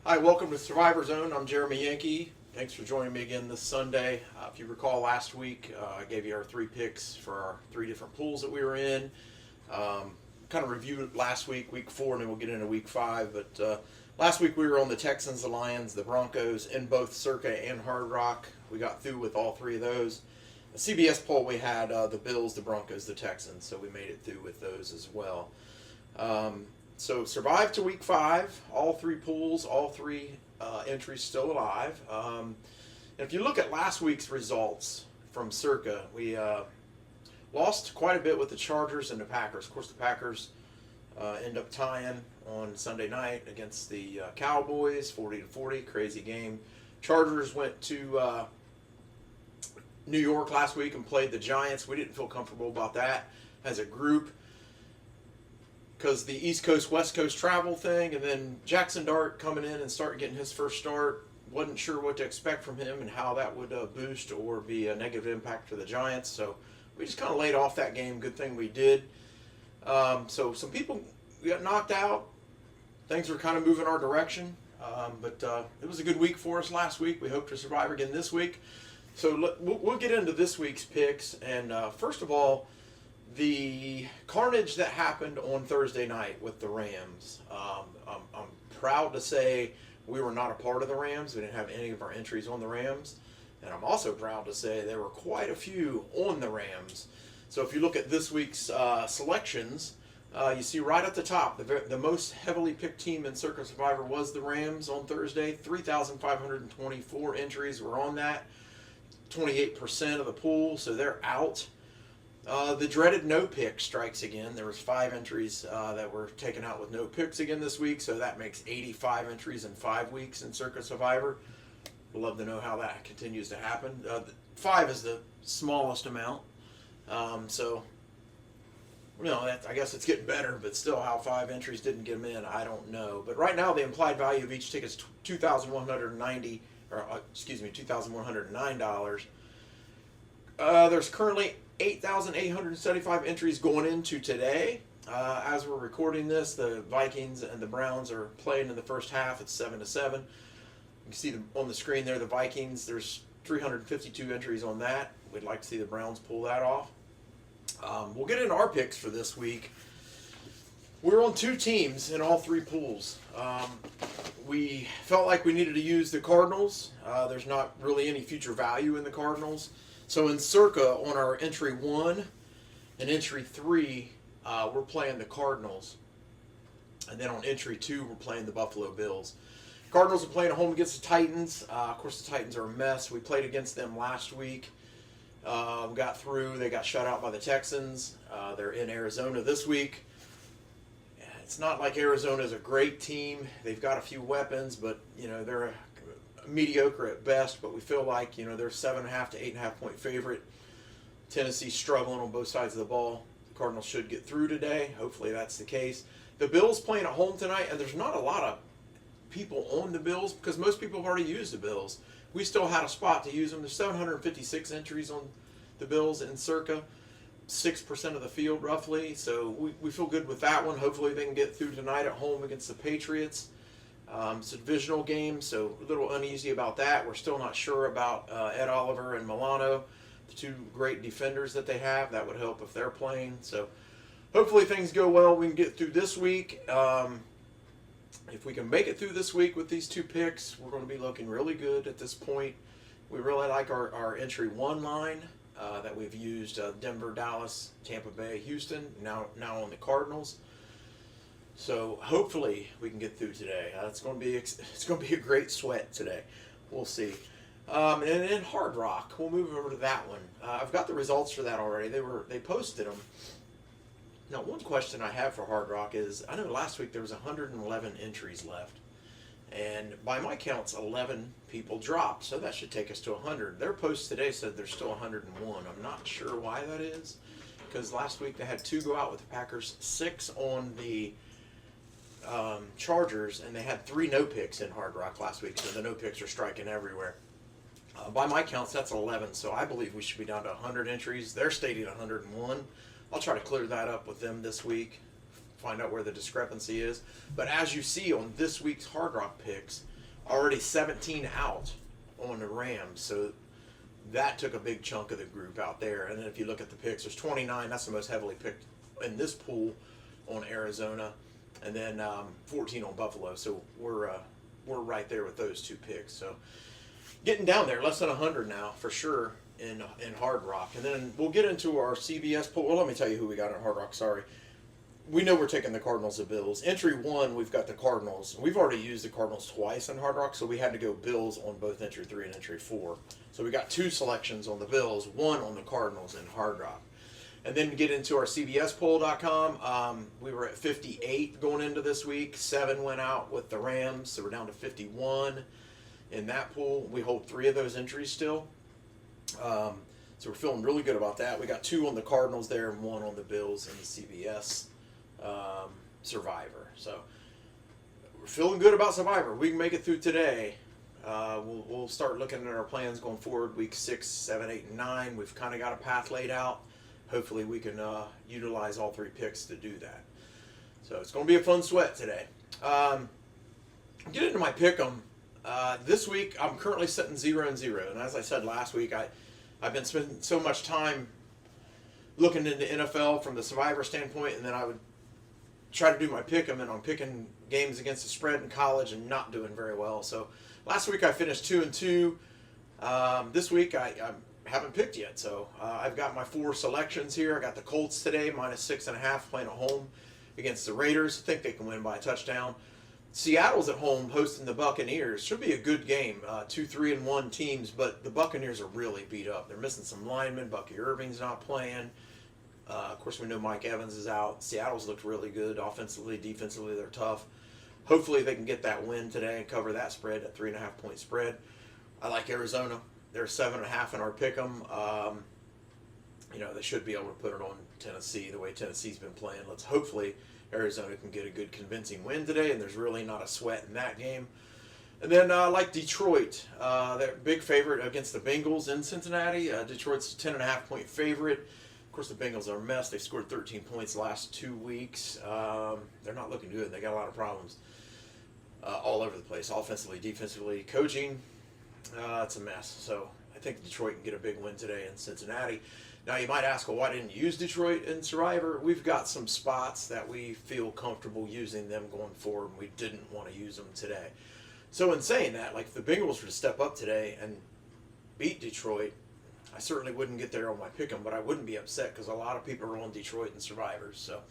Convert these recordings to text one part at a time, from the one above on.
Hi, welcome to Survivor Zone. I'm Jeremy Yankee. Thanks for joining me again this Sunday. If you recall last week, I gave you our three picks for our three different pools that we were in. Kind of reviewed last week, week 4, and then we'll get into week 5. But last week we were on the Texans, the Lions, the Broncos in both Circa and Hard Rock. We got through with all three of those. The CBS poll we had the Bills, the Broncos, the Texans, so we made it through with those as well. So survived to week 5, all three pools, all three entries still alive. And if you look at last week's results from Circa, we lost quite a bit with the Chargers and the Packers. Of course, the Packers end up tying on Sunday night against the Cowboys, 40-40, crazy game. Chargers went to New York last week and played the Giants. We didn't feel comfortable about that as a group, because the East Coast, West Coast travel thing, and then Jackson Dart coming in and starting getting his first start. Wasn't sure what to expect from him and how that would boost or be a negative impact for the Giants. So we just kind of laid off that game. Good thing we did. So some people got knocked out. Things were kind of moving our direction. But it was a good week for us last week. We hope to survive again this week. So we'll get into this week's picks. And first of all, the carnage that happened on Thursday night with the Rams. I'm proud to say we were not a part of the Rams. We didn't have any of our entries on the Rams. And I'm also proud to say there were quite a few on the Rams. So if you look at this week's selections, you see right at the top, the most heavily picked team in Circa Survivor was the Rams on Thursday. 3,524 entries were on that. 28% of the pool, so they're out. The dreaded no pick strikes again. There was 5 entries that were taken out with no picks again this week, so that makes 85 entries in 5 weeks in Circa Survivor. We'd love to know how that continues to happen. 5 is the smallest amount, so I guess it's getting better, but still, how 5 entries didn't get them in, I don't know. But right now, the implied value of each ticket is $2,109. There's currently 8,875 entries going into today. As we're recording this, the Vikings and the Browns are playing in the first half. It's 7-7. You can see on the screen there, the Vikings, there's 352 entries on that. We'd like to see the Browns pull that off. We'll get into our picks for this week. We're on 2 teams in all 3 pools. We felt like we needed to use the Cardinals. There's not really any future value in the Cardinals. So in Circa, on our entry 1 and entry 3, we're playing the Cardinals. And then on entry 2, we're playing the Buffalo Bills. Cardinals are playing at home against the Titans. Of course, the Titans are a mess. We played against them last week. Got through. They got shut out by the Texans. They're in Arizona this week. It's not like Arizona is a great team. They've got a few weapons, but they're mediocre at best. But we feel like they're 7.5 to 8.5 point favorite. Tennessee's struggling on both sides of the ball. The Cardinals should get through today. Hopefully that's the case. The Bills playing at home tonight, and there's not a lot of people on the Bills because most people have already used the Bills. We still had a spot to use them. There's 756 entries on the Bills in Circa, 6% of the field roughly. So we feel good with that one. Hopefully they can get through tonight at home against the Patriots. It's a divisional game, so a little uneasy about that. We're still not sure about Ed Oliver and Milano, the 2 great defenders that they have. That would help if they're playing. So hopefully things go well. We can get through this week. If we can make it through this week with these 2 picks, we're going to be looking really good at this point. We really like our entry 1 line that we've used: Denver, Dallas, Tampa Bay, Houston. Now on the Cardinals. So hopefully we can get through today. It's going to be a great sweat today. We'll see. And then Hard Rock, we'll move over to that one. I've got the results for that already. They posted them. Now, one question I have for Hard Rock is, I know last week there was 111 entries left, and by my counts, 11 people dropped, so that should take us to 100. Their post today said there's still 101. I'm not sure why that is, because last week they had 2 go out with the Packers, 6 on the Chargers, and they had 3 no picks in Hard Rock last week, so the no picks are striking everywhere. By my counts, that's 11, so I believe we should be down to 100 entries. They're stating 101. I'll try to clear that up with them this week, find out where the discrepancy is. But as you see on this week's Hard Rock picks, already 17 out on the Rams. So that took a big chunk of the group out there. And then if you look at the picks, there's 29. That's the most heavily picked in this pool on Arizona, and then 14 on Buffalo. So we're right there with those two picks. So getting down there, less than 100 now for sure in Hard Rock. And then we'll get into our CBS pool. Well, let me tell you who we got in Hard Rock. Sorry. We know we're taking the Cardinals and Bills. Entry 1, we've got the Cardinals. We've already used the Cardinals twice in Hard Rock, so we had to go Bills on both Entry 3 and Entry 4. So we got 2 selections on the Bills, 1 on the Cardinals in Hard Rock. And then get into our CBSpoll.com. We were at 58 going into this week. 7 went out with the Rams, so we're down to 51 in that pool. We hold 3 of those entries still. So we're feeling really good about that. We got 2 on the Cardinals there and 1 on the Bills and the CBS Survivor. So we're feeling good about Survivor. We can make it through today. We'll start looking at our plans going forward. Week 6, 7, 8, and 9. We've kind of got a path laid out. Hopefully we can utilize all 3 picks to do that. So it's going to be a fun sweat today. Get into my pick 'em. This week I'm currently sitting 0-0, and as I said last week, I've been spending so much time looking into NFL from the Survivor standpoint, and then I would try to do my pick 'em, and I'm picking games against the spread in college and not doing very well. So last week I finished 2-2. This week I haven't picked yet, so I've got my 4 selections here. I got the Colts today, -6.5, playing at home against the Raiders. I think they can win by a touchdown. Seattle's at home hosting the Buccaneers. Should be a good game. 2, 3-1 teams, but the Buccaneers are really beat up. They're missing some linemen. Bucky Irving's not playing. Of course, we know Mike Evans is out. Seattle's looked really good offensively, defensively. They're tough. Hopefully they can get that win today and cover that spread, that 3.5-point spread. I like Arizona. They're 7.5 in our pick 'em. They should be able to put it on Tennessee the way Tennessee's been playing. Hopefully Arizona can get a good convincing win today, and there's really not a sweat in that game. And then I like Detroit. They're a big favorite against the Bengals in Cincinnati. Detroit's a 10.5-point favorite. Of course, the Bengals are a mess. They've scored 13 points the last 2 weeks. They're not looking good. They got a lot of problems all over the place, offensively, defensively, coaching. It's a mess. So I think Detroit can get a big win today in Cincinnati. Now you might ask, well, why didn't you use Detroit in Survivor? We've got some spots that we feel comfortable using them going forward, and we didn't want to use them today. So in saying that, like if the Bengals were to step up today and beat Detroit, I certainly wouldn't get there on my pick 'em, but I wouldn't be upset because a lot of people are on Detroit in Survivors. So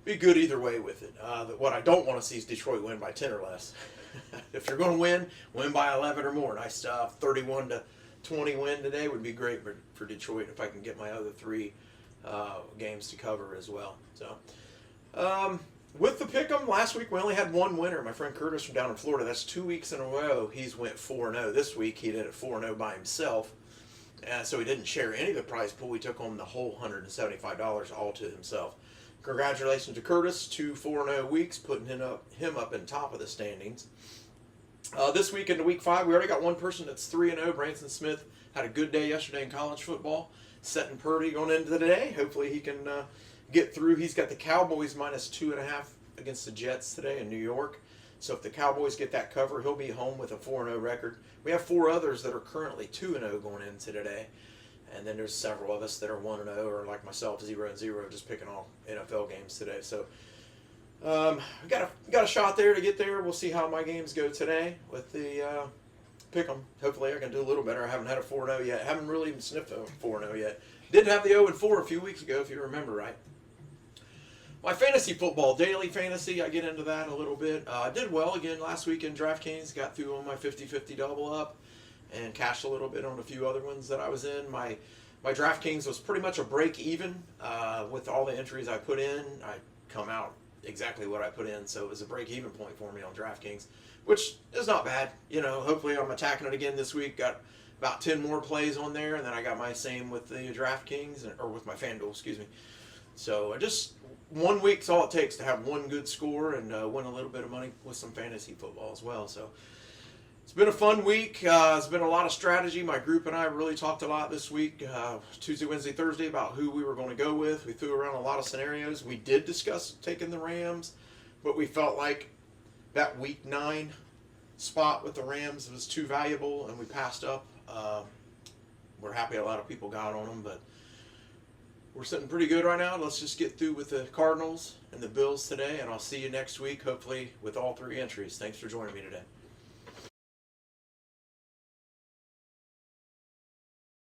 be good either way with it. What I don't want to see is Detroit win by 10 or less. If you're going to win by 11 or more. Nice 31-20 win today would be great for Detroit if I can get my other 3 games to cover as well. So with the pick'em, last week we only had 1 winner. My friend Curtis from down in Florida. That's 2 weeks in a row. He's went 4-0. This week he did it 4-0 by himself. So he didn't share any of the prize pool. He took home the whole $175 all to himself. Congratulations to Curtis, 2 4-0 weeks, putting him up in top of the standings. This week into week 5, we already got one person that's 3-0. Branson Smith had a good day yesterday in college football. Setting Purdy going into the day. Hopefully he can get through. He's got the Cowboys -2.5 against the Jets today in New York. So if the Cowboys get that cover, he'll be home with a 4-0 record. We have 4 others that are currently 2-0 going into today. And then there's several of us that are 1-0, or like myself, 0-0, just picking all NFL games today. So we got a shot there to get there. We'll see how my games go today with the pick 'em. Hopefully I can do a little better. I haven't had a 4-0 yet. I haven't really even sniffed a 4-0 yet. Did have the 0-4 a few weeks ago, if you remember right. My fantasy football, daily fantasy, I get into that a little bit. I did well again last week in DraftKings. Got through on my 50-50 double up and cashed a little bit on a few other ones that I was in. My DraftKings was pretty much a break even with all the entries I put in. I come out exactly what I put in, so it was a break even point for me on DraftKings, which is not bad. Hopefully I'm attacking it again this week. Got about 10 more plays on there, and then I got my same with the DraftKings, or with my FanDuel, excuse me. So just 1 week's all it takes to have one good score and win a little bit of money with some fantasy football as well. So it's been a fun week. It's been a lot of strategy. My group and I really talked a lot this week, Tuesday, Wednesday, Thursday, about who we were going to go with. We threw around a lot of scenarios. We did discuss taking the Rams, but we felt like that week 9 spot with the Rams was too valuable, and we passed up. We're happy a lot of people got on them, but we're sitting pretty good right now. Let's just get through with the Cardinals and the Bills today, and I'll see you next week, hopefully with all 3 entries. Thanks for joining me today.